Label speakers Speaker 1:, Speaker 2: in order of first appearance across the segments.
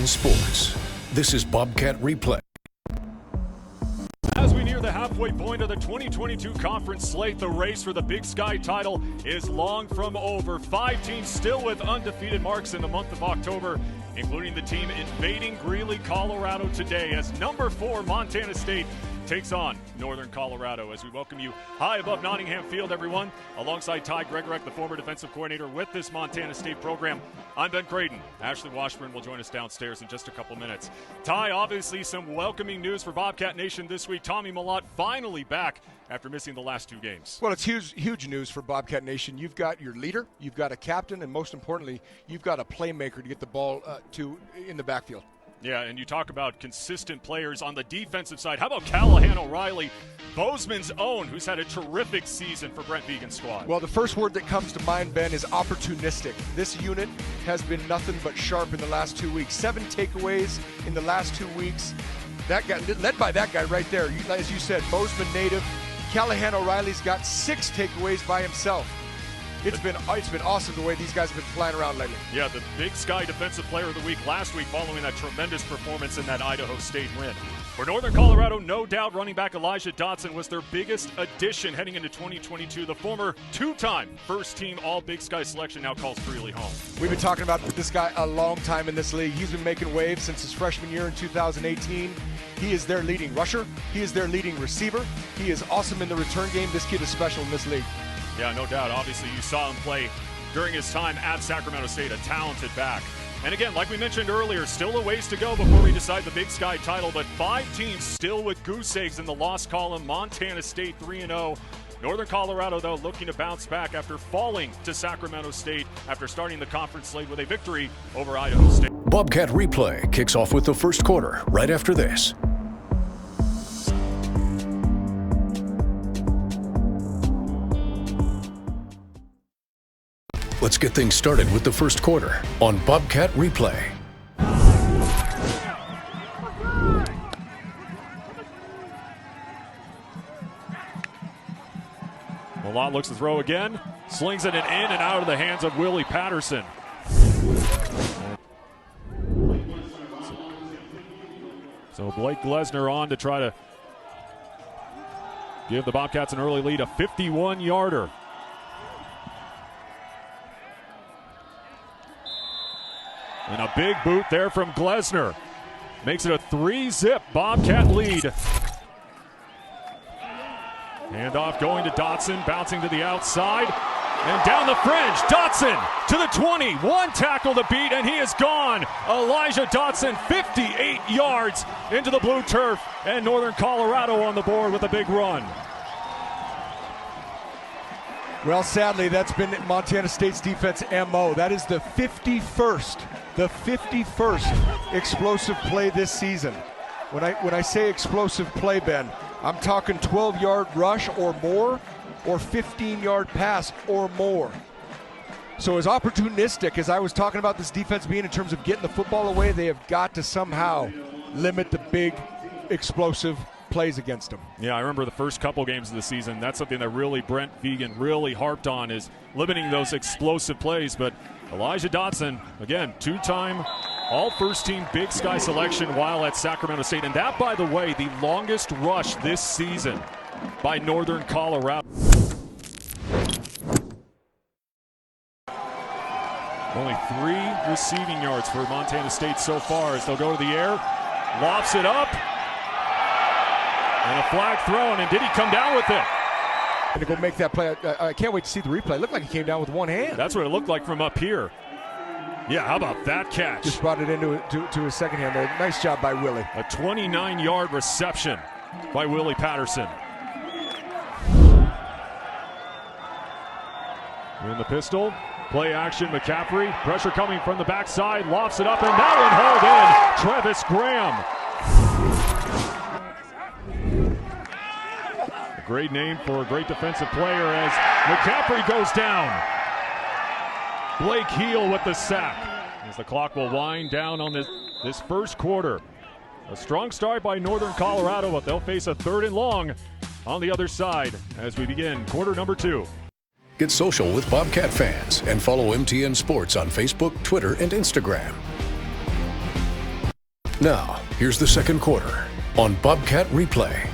Speaker 1: MTN Sports. This is Bobcat Replay.
Speaker 2: As we near the halfway point of the 2022 conference slate, the race for the Big Sky title is long from over. 5 teams still with undefeated marks in the month of October, including the team invading Greeley, Colorado today as number 4 Montana State takes on Northern Colorado. As we welcome you high above Nottingham Field, everyone, alongside Ty Gregorek, the former defensive coordinator with this Montana State program. I'm Ben Creighton. Ashley Washburn will join us downstairs in just a couple minutes. Ty, obviously some welcoming news for Bobcat Nation this week. Tommy Mellott finally back after missing the last 2 games.
Speaker 3: Well, it's huge news for Bobcat Nation. You've got your leader, you've got a captain, and most importantly, you've got a playmaker to get the ball to in the backfield.
Speaker 2: Yeah, and you talk about consistent players on the defensive side. How about Callahan O'Reilly, Bozeman's own, who's had a terrific season for Brent Vigen's squad?
Speaker 3: Well, the first word that comes to mind, Ben, is opportunistic. This unit has been nothing but sharp in the last 2 weeks. 7 takeaways in the last 2 weeks. That guy, led by that guy right there, as you said, Bozeman native. Callahan O'Reilly's got 6 takeaways by himself. It's been awesome the way these guys have been flying around lately.
Speaker 2: Yeah, the Big Sky Defensive Player of the Week last week following that tremendous performance in that Idaho State win. For Northern Colorado, no doubt running back Elijah Dodson was their biggest addition heading into 2022. The former 2-time first-team All-Big Sky selection now calls Greeley home.
Speaker 3: We've been talking about this guy a long time in this league. He's been making waves since his freshman year in 2018. He is their leading rusher. He is their leading receiver. He is awesome in the return game. This kid is special in this league.
Speaker 2: Yeah, no doubt. Obviously, you saw him play during his time at Sacramento State, a talented back. And again, like we mentioned earlier, still a ways to go before we decide the Big Sky title, but 5 teams still with goose eggs in the loss column. Montana State 3-0. Northern Colorado, though, looking to bounce back after falling to Sacramento State after starting the conference slate with a victory over Idaho State.
Speaker 1: Bobcat Replay kicks off with the first quarter right after this. Let's get things started with the first quarter on Bobcat Replay.
Speaker 2: Mellott looks to throw again, slings it in and out of the hands of Willie Patterson. So Blake Glesner on to try to give the Bobcats an early lead, a 51-yarder. And a big boot there from Glesner. Makes it a 3-zip Bobcat lead. Handoff going to Dodson, bouncing to the outside. And down the fringe, Dodson to the 20. 1 tackle to beat, and he is gone. Elijah Dodson, 58 yards into the blue turf. And Northern Colorado on the board with a big run.
Speaker 3: Well, sadly, that's been Montana State's defense MO. That is the 51st explosive play this season. When I say explosive play, Ben, I'm talking 12-yard rush or more, or 15-yard pass or more. So as opportunistic as I was talking about this defense being in terms of getting the football away, they have got to somehow limit the big explosive plays against them.
Speaker 2: Yeah, I remember the first couple games of the season. That's something that really Brent Vigen really harped on, is limiting those explosive plays. But Elijah Dodson, again, 2-time all-first-team Big Sky selection while at Sacramento State. And that, by the way, the longest rush this season by Northern Colorado. Only 3 receiving yards for Montana State so far as they'll go to the air. Lofts it up. And a flag thrown, and did he come down with it?
Speaker 3: To go make that play. I can't wait to see the replay. It looked like he came down with one hand.
Speaker 2: That's what it looked like from up here. Yeah, how about that catch?
Speaker 3: Just brought it into to his second hand there. Nice job by Willie.
Speaker 2: A 29-yard reception by Willie Patterson. In the pistol, play action, McCaffrey. Pressure coming from the backside, lofts it up, and that one hauled in. Travis Graham. A great name for a great defensive player as McCaffrey goes down. Blake Heel with the sack. As the clock will wind down on this first quarter. A strong start by Northern Colorado, but they'll face a 3rd and long on the other side as we begin quarter number 2.
Speaker 1: Get social with Bobcat fans and follow MTN Sports on Facebook, Twitter, and Instagram. Now, here's the second quarter on Bobcat Replay.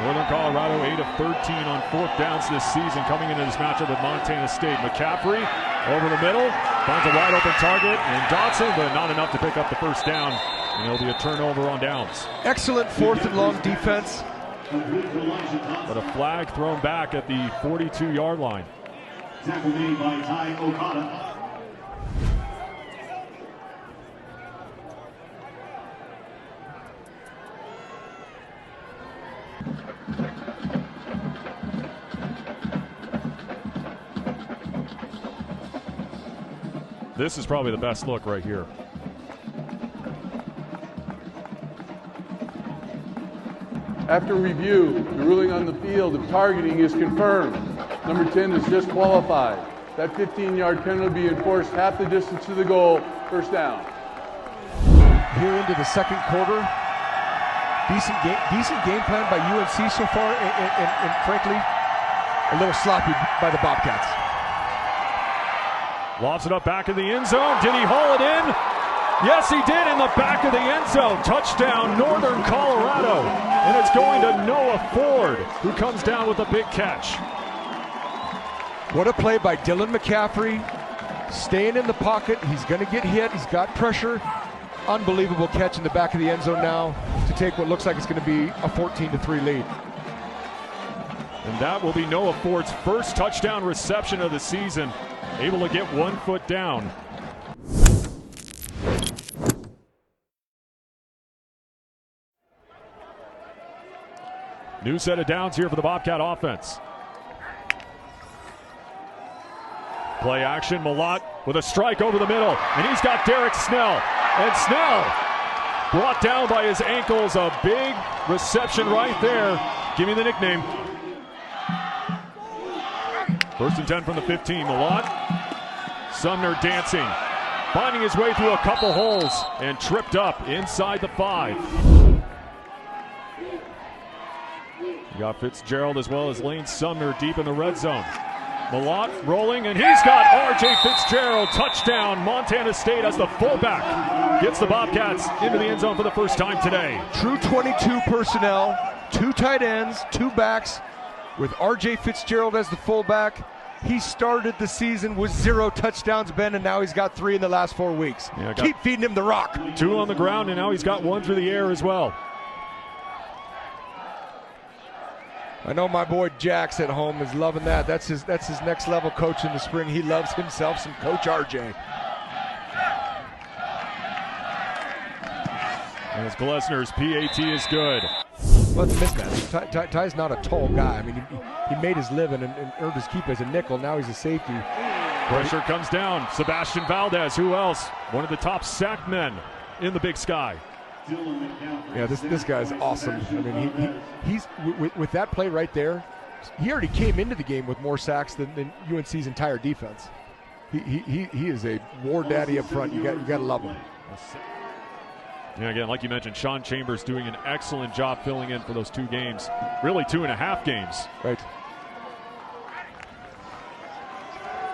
Speaker 2: Northern Colorado 8 of 13 on fourth downs this season, coming into this matchup with Montana State. McCaffrey over the middle, finds a wide open target, and Dodson, but not enough to pick up the first down, and it'll be a turnover on downs.
Speaker 3: Excellent fourth and long defense.
Speaker 2: But a flag thrown back at the 42-yard line.
Speaker 4: Tackle made by Ty Okada.
Speaker 2: This is probably the best look right here.
Speaker 5: After review, the ruling on the field of targeting is confirmed. Number 10 is disqualified. That 15-yard penalty will be enforced half the distance to the goal, first down.
Speaker 3: Here into the second quarter. Decent game plan by UNC so far, and frankly, a little sloppy by the Bobcats.
Speaker 2: Lobs it up back in the end zone. Did he haul it in? Yes, he did, in the back of the end zone. Touchdown, Northern Colorado. And it's going to Noah Ford, who comes down with a big catch.
Speaker 3: What a play by Dylan McCaffrey. Staying in the pocket. He's going to get hit. He's got pressure. Unbelievable catch in the back of the end zone now to take what looks like it's going to be a 14-3 lead.
Speaker 2: And that will be Noah Ford's first touchdown reception of the season. Able to get 1 foot down. New set of downs here for the Bobcat offense. Play action, Malott with a strike over the middle, and he's got Derek Snell. And Snell brought down by his ankles, a big reception right there. Give me the nickname. First and 10 from the 15, Malott. Sumner dancing, finding his way through a couple holes, and tripped up inside the 5. You got Fitzgerald as well as Lane Sumner deep in the red zone. Malott rolling, and he's got R.J. Fitzgerald. Touchdown, Montana State as the fullback gets the Bobcats into the end zone for the first time today.
Speaker 3: True 22 personnel, 2 tight ends, 2 backs, with R.J. Fitzgerald as the fullback. He started the season with 0 touchdowns, Ben, and now he's got 3 in the last 4 weeks. Yeah, keep feeding him the rock.
Speaker 2: 2 on the ground, and now he's got 1 through the air as well.
Speaker 3: I know my boy Jax at home is loving that. That's his next level coach in the spring. He loves himself some Coach RJ.
Speaker 2: As Glesner's PAT is good.
Speaker 3: Well, it's a mismatch. Ty's not a tall guy. I mean, he made his living and earned his keep as a nickel. Now he's a safety.
Speaker 2: Pressure comes down. Sebastian Valdez, who else? One of the top sack men in the Big Sky.
Speaker 3: Yeah, this guy's awesome. I mean, he's with that play right there. He already came into the game with more sacks than UNC's entire defense. He is a war daddy up front. You got to love him.
Speaker 2: Yeah, again, like you mentioned, Sean Chambers doing an excellent job filling in for those 2 games. Really 2.5 games.
Speaker 3: Right.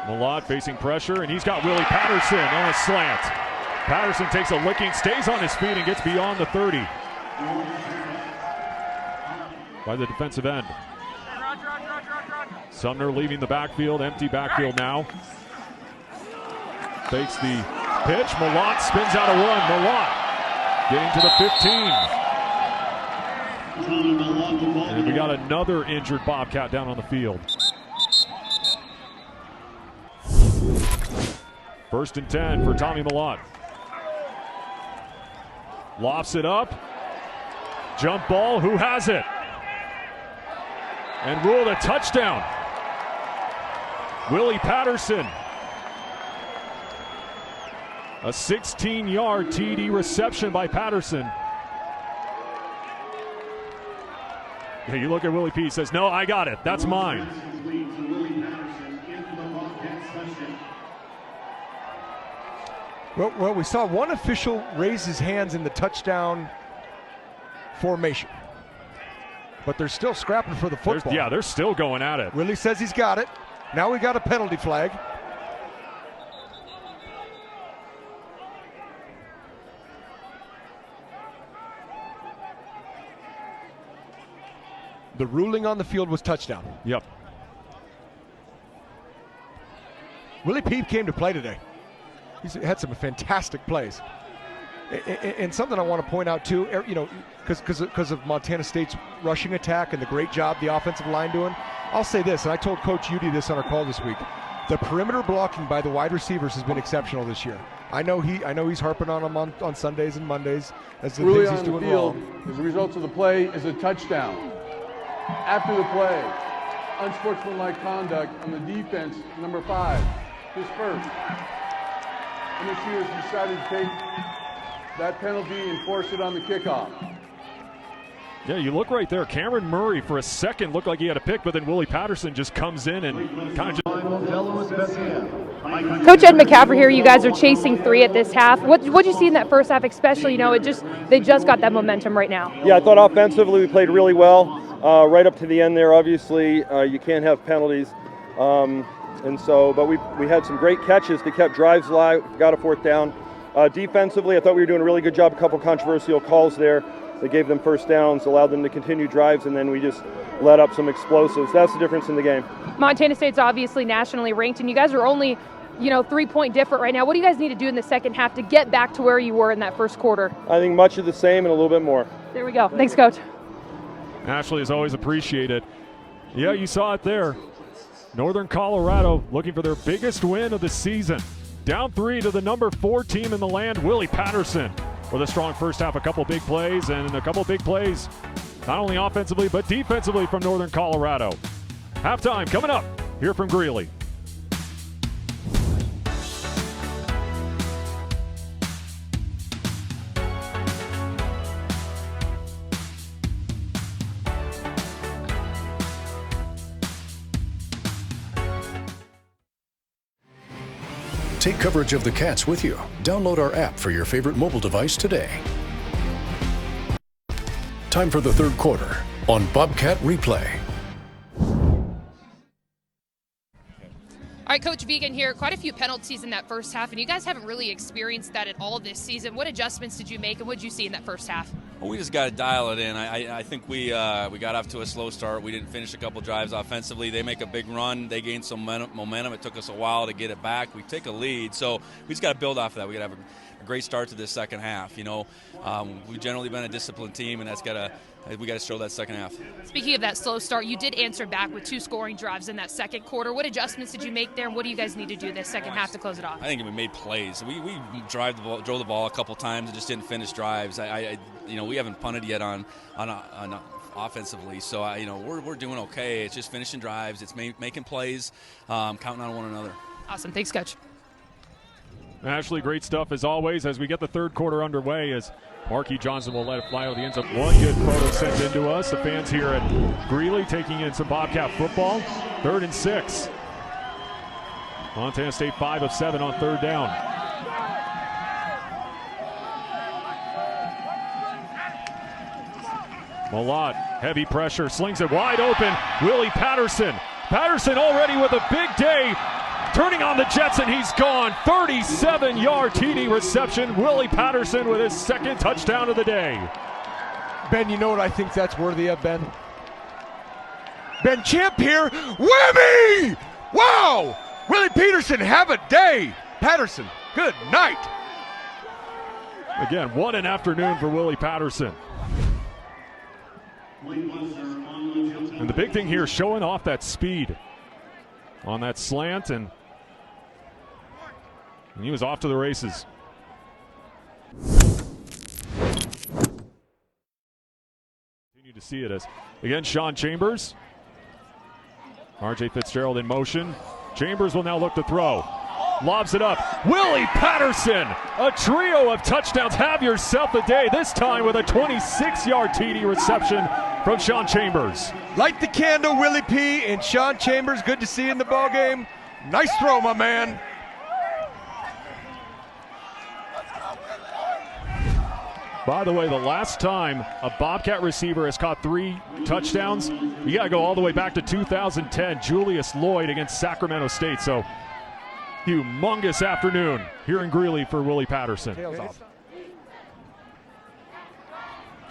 Speaker 2: Malott facing pressure, and he's got Willie Patterson on a slant. Patterson takes a licking, stays on his feet, and gets beyond the 30 by the defensive end. Sumner leaving the backfield, empty backfield now. Fakes the pitch. Malott spins out a run. Malott getting to the 15. And we got another injured Bobcat down on the field. First and 10 for Tommy Malott. Lofts it up. Jump ball. Who has it? And ruled a touchdown. Willie Patterson. A 16-yard TD reception by Patterson. Yeah, you look at Willie P. He says, no, I got it. That's mine.
Speaker 3: Well, we saw one official raise his hands in the touchdown formation. But they're still scrapping for the football.
Speaker 2: They're still going at it.
Speaker 3: Willie says he's got it. Now we got a penalty flag. The ruling on the field was touchdown.
Speaker 2: Yep.
Speaker 3: Willie Peep came to play today. He's had some fantastic plays. And something I want to point out too, you know, because of Montana State's rushing attack and the great job the offensive line doing, I'll say this, and I told Coach Udy this on our call this week. The perimeter blocking by the wide receivers has been exceptional this year. I know he's harping on them on Sundays and Mondays as the things he's doing wrong.
Speaker 5: As a result of the play is a touchdown. After the play, unsportsmanlike conduct on the defense, number 5, his first. MSU has decided to take that penalty and force it on the kickoff.
Speaker 2: Yeah, you look right there. Cameron Murray for a second looked like he had a pick, but then Willie Patterson just comes in and kind of just...
Speaker 6: Coach Ed McCaffrey here. You guys are chasing 3 at this half. What'd you see in that first half, especially? You know, they just got that momentum right now.
Speaker 7: Yeah, I thought offensively we played really well. Right up to the end there, obviously, you can't have penalties. But we had some great catches to keep drives alive, got a 4th down. Defensively, I thought we were doing a really good job. A couple controversial calls there. They gave them first downs, allowed them to continue drives, and then we just let up some explosives. That's the difference in the game.
Speaker 6: Montana State's obviously nationally ranked, and you guys are only, 3-point different right now. What do you guys need to do in the second half to get back to where you were in that first quarter?
Speaker 7: I think much of the same and a little bit more.
Speaker 6: There we go. Thanks, Coach.
Speaker 2: Ashley is always appreciated. Yeah, you saw it there. Northern Colorado looking for their biggest win of the season. Down 3 to the number 4 team in the land, Willie Patterson, with a strong first half, a couple big plays, and a couple big plays, not only offensively but defensively from Northern Colorado. Halftime coming up here from Greeley.
Speaker 1: Take coverage of the Cats with you. Download our app for your favorite mobile device today. Time for the third quarter on Bobcat Replay.
Speaker 6: All right, Coach Vegan here. Quite a few penalties in that first half, and you guys haven't really experienced that at all this season. What adjustments did you make, and what did you see in that first half?
Speaker 8: Well, we just got to dial it in. I think we got off to a slow start. We didn't finish a couple drives offensively. They make a big run. They gain some momentum. It took us a while to get it back. We take a lead, so we just got to build off of that. We got to have a great start to this second half. We've generally been a disciplined team, and we got to show that second half.
Speaker 6: Speaking of that slow start, you did answer back with 2 scoring drives in that second quarter. What adjustments did you make there, and what do you guys need to do this second half to close it off?
Speaker 8: I think we made plays. We drove the ball a couple times and just didn't finish drives. We haven't punted yet on offensively, so we're doing okay. It's just finishing drives. It's making plays, counting on one another.
Speaker 6: Awesome. Thanks, Coach.
Speaker 2: Ashley, great stuff as always as we get the third quarter underway, as Marky Johnson will let it fly out the ends up. One good photo sent in to us. The fans here at Greeley taking in some Bobcat football. 3rd and 6. Montana State 5 of 7 on 3rd down. Malott, heavy pressure, slings it wide open. Willie Patterson. Patterson already with a big day. Turning on the Jets, and he's gone. 37-yard TD reception. Willie Patterson with his 2nd touchdown of the day.
Speaker 3: Ben, you know what I think that's worthy of, Ben? Ben Champ here. Whammy! Wow! Willie Peterson, have a day. Patterson, good night.
Speaker 2: Again, what an afternoon for Willie Patterson. And the big thing here, showing off that speed on that slant, and he was off to the races. Continue to see it as, again, Sean Chambers. R.J. Fitzgerald in motion. Chambers will now look to throw. Lobs it up. Willie Patterson, a trio of touchdowns. Have yourself a day, this time with a 26-yard TD reception from Sean Chambers.
Speaker 3: Light the candle, Willie P. and Sean Chambers. Good to see you in the ball game. Nice throw, my man.
Speaker 2: By the way, the last time a Bobcat receiver has caught 3 touchdowns, you got to go all the way back to 2010, Julius Lloyd against Sacramento State. So, humongous afternoon here in Greeley for Willie Patterson.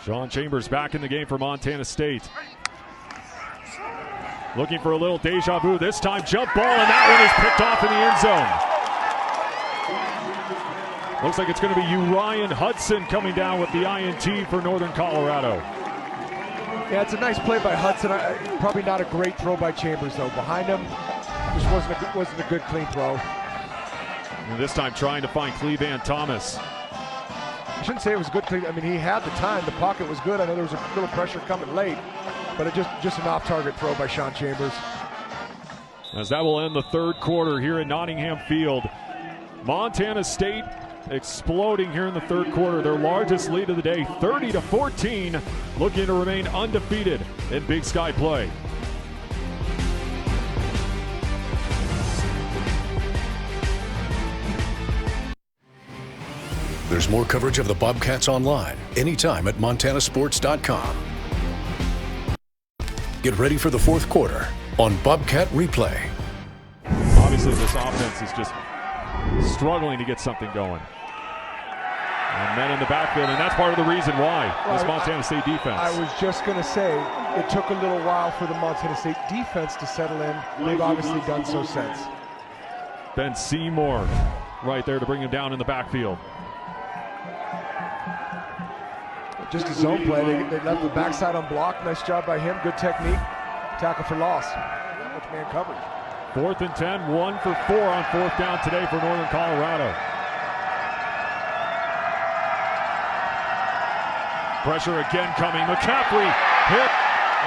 Speaker 2: Sean Chambers back in the game for Montana State. Looking for a little deja vu. This time jump ball, and that one is picked off in the end zone. Looks like it's going to be Urian Hudson coming down with the INT for Northern Colorado.
Speaker 3: Yeah, it's a nice play by Hudson. Probably not a great throw by Chambers, though. Behind him, just wasn't a good clean throw.
Speaker 2: And this time trying to find Cleveland Thomas.
Speaker 3: I shouldn't say it was good. I mean, he had the time. The pocket was good. I know there was a little pressure coming late, but it just an off-target throw by Sean Chambers.
Speaker 2: As that will end the third quarter here at Nottingham Field. Montana State exploding here in the third quarter. Their largest lead of the day, 30-14, looking to remain undefeated in Big Sky play.
Speaker 1: There's more coverage of the Bobcats online anytime at montanasports.com. Get ready for the fourth quarter on Bobcat Replay.
Speaker 2: Obviously, this offense is just struggling to get something going. And men in the backfield, and that's part of the reason why this Montana State defense.
Speaker 3: I was just going to say, it took a little while for the Montana State defense to settle in. They've obviously done so since.
Speaker 2: Ben Seymour right there to bring him down in the backfield.
Speaker 3: Just a zone play. They left the backside unblocked. Nice job by him. Good technique. Tackle for loss. Much man coverage.
Speaker 2: 4th and 10, 1 for 4 on 4th down today for Northern Colorado. Pressure again coming. McCaffrey hit,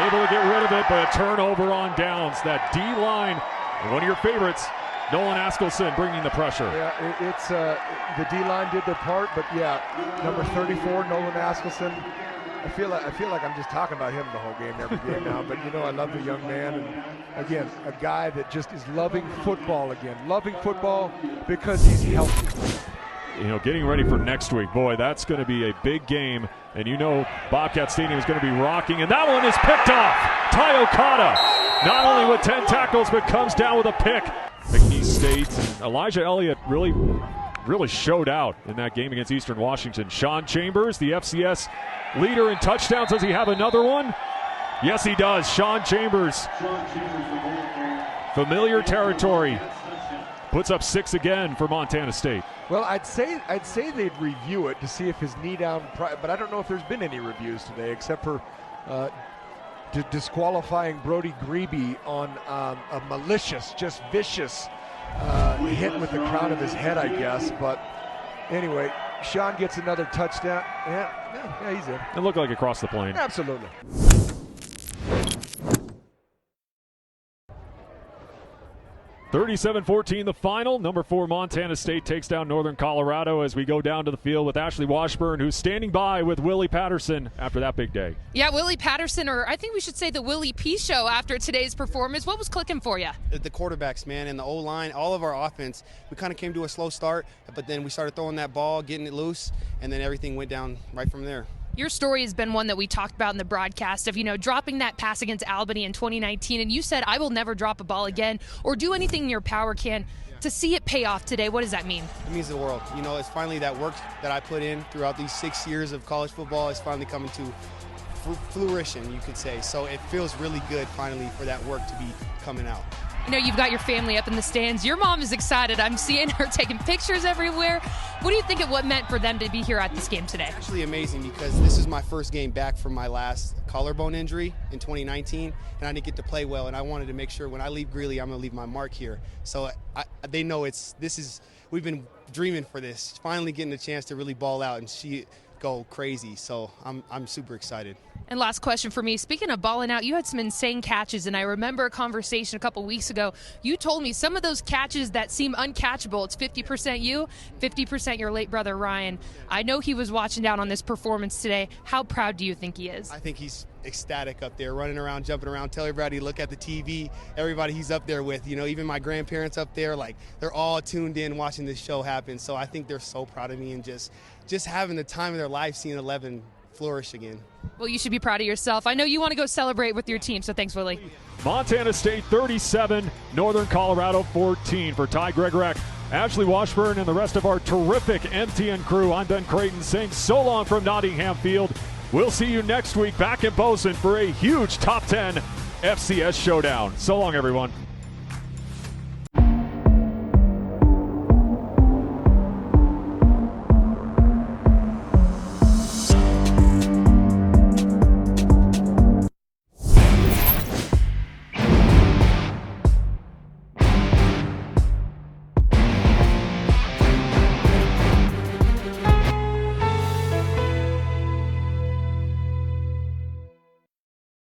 Speaker 2: able to get rid of it, but a turnover on downs. That D-line, one of your favorites, Nolan Askelson bringing the pressure.
Speaker 3: Yeah, it's the D-line did their part, but yeah, number 34, Nolan Askelson. I feel like I'm just talking about him the whole game, every game now. But you know, I love the young man, and again, a guy that just is loving football again, loving football because he's healthy.
Speaker 2: You know, getting ready for next week, boy, that's going to be a big game. And you know, Bobcat Stadium is going to be rocking, and that one is picked off. Ty Okada, not only with 10 tackles, but comes down with a pick. McNeese State and Elijah Elliott really showed out in that game against Eastern Washington. Sean Chambers, the FCS leader in touchdowns. Does he have another one? Yes, he does. Sean Chambers, familiar territory, puts up 6 again for Montana State.
Speaker 3: Well, I'd say they'd review it to see if his knee down, but I don't know if there's been any reviews today, except for disqualifying Brody Grebe on a malicious, just vicious hit with the crown of his head, I guess. But anyway, Sean gets another touchdown. Yeah, he's in.
Speaker 2: It looked like across the plane.
Speaker 3: Absolutely.
Speaker 2: 37-14 the final. Number 4 Montana State takes down Northern Colorado as we go down to the field with Ashley Washburn, who's standing by with Willie Patterson after that big day.
Speaker 6: Yeah, Willie Patterson, or I think we should say the Willie P Show after today's performance. What was clicking for you?
Speaker 9: The quarterbacks, man, and the O-line, all of our offense. We kind of came to a slow start, but then we started throwing that ball, getting it loose, and then everything went down right from there.
Speaker 6: Your story has been one that we talked about in the broadcast of, you know, dropping that pass against Albany in 2019, and you said, I will never drop a ball again or do anything in your power can. To see it pay off today, what does that mean?
Speaker 9: It means the world. You know, it's finally that work that I put in throughout these 6 years of college football is finally coming to fruition, you could say. So it feels really good finally for that work to be coming out.
Speaker 6: You know, you've got your family up in the stands. Your mom is excited. I'm seeing her taking pictures everywhere. What do you think of what meant for them to be here at this game today?
Speaker 9: Actually amazing, because this is my first game back from my last collarbone injury in 2019, and I didn't get to play well, and I wanted to make sure when I leave Greeley, I'm going to leave my mark here. So they know we've been dreaming for this, finally getting a chance to really ball out and go crazy. So I'm super excited.
Speaker 6: And last question for me. Speaking of balling out, you had some insane catches, and I remember a conversation a couple weeks ago. You told me some of those catches that seem uncatchable, it's 50% you, 50% your late brother Ryan. I know he was watching down on this performance today. How proud do you think he is?
Speaker 9: I think he's ecstatic up there, running around, jumping around. Tell everybody, look at the TV, everybody he's up there with, you know, even my grandparents up there, like they're all tuned in watching this show happen. So I think they're so proud of me, and just having the time of their life seeing 11 flourish again.
Speaker 6: Well, you should be proud of yourself. I know you want to go celebrate with your team, so thanks, Willie.
Speaker 2: Montana State 37, Northern Colorado 14. For Ty Gregorek, Ashley Washburn, and the rest of our terrific MTN crew, I'm Ben Creighton saying so long from Nottingham Field. We'll see you next week back in Bozeman for a huge Top 10 FCS Showdown. So long, everyone.